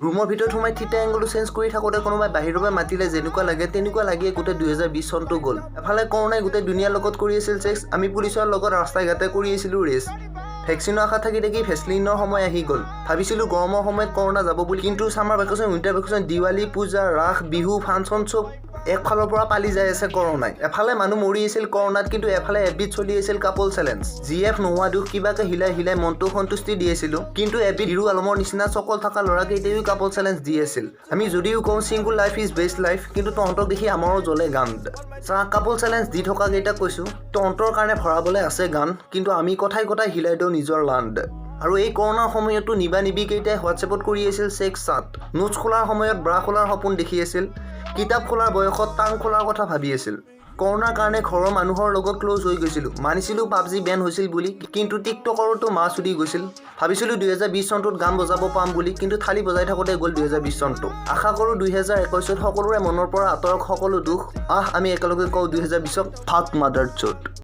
ৰুমৰ ভিতৰত সোমাই থিতা এংগলটো চেঞ্জ কৰি থাকোঁতে কোনোবাই বাহিৰৰ পৰা মাতিলে যেনেকুৱা লাগে তেনেকুৱা লাগিয়ে গোটেই 2020 চনটো গ'ল। এফালে কৰোণাই গোটেই দুনিয়াৰ লগত কৰি আছিল ছেক্স, আমি পুলিচৰ লগত ৰাস্তাই ঘাটে কৰি আছিলোঁ ৰেচ। ভেকচিনৰ আশা থাকি থাকি ভেচলিনৰ সময় আহি গ'ল। ভাবিছিলোঁ গৰমৰ সময়ত কৰোণা যাব বুলি, কিন্তু summer vacation, winter vacation, Diwali, পূজা, ৰাস, বিহু, ফাংচন চব একফালৰ পৰা পালি যাই আছে কৰোণাই। এফালে মানুহ মৰি আছিল কৰোণাত, কিন্তু এফালে এবিধ চলি আছিল কাপল চেলেঞ্জ। জিএফ নোহোৱা দুখ কিবাকে হিলাই হিলাই মনটো সন্তুষ্টি দি আছিলোঁ, কিন্তু এবিধ হিৰো আলমৰ নিচিনা চকল থকা ল'ৰাকেইটাইও কাপল চেলেঞ্জ দি আছিল। আমি যদিও কওঁ single life is best life, কিন্তু তহঁতক দেখি আমাৰো জ্বলে গান। চাহ কাপল চেলেঞ্জ দি থকা কেইটাক কৈছোঁ, তহঁতৰ কাৰণে ভৰাবলৈ আছে গান, কিন্তু আমি কথাই কথাই হিলাই দিওঁ নিজৰ লাণ্ড। আৰু এই কৰোণাৰ সময়তো নিবা নিবিকেইটাই হোৱাটছএপত কৰি আছিল ছেক্স চাট। নোটছ খোলাৰ সময়ত ব্ৰা খোলাৰ সপোন দেখি আছিল, কিতাপ খোলাৰ বয়সত টাং খোলাৰ কথা ভাবি আছিল। কৰোণাৰ কাৰণে ঘৰৰ মানুহৰ লগত ক্ল'জ হৈ গৈছিলোঁ। মানিছিলোঁ পাবজি বেন হৈছিল বুলি, কিন্তু টিকটকৰতো মাছ উঠি গৈছিল। ভাবিছিলোঁ 2020 চনটোত গান বজাব পাম বুলি, কিন্তু থালি বজাই থাকোঁতে গ'ল 2020 চনটো। আশা কৰোঁ 2021ত সকলোৰে মনৰ পৰা আঁতৰক সকলো দুখ। আমি একেলগে কওঁ 2020ক ফাক মাদাৰ চোট।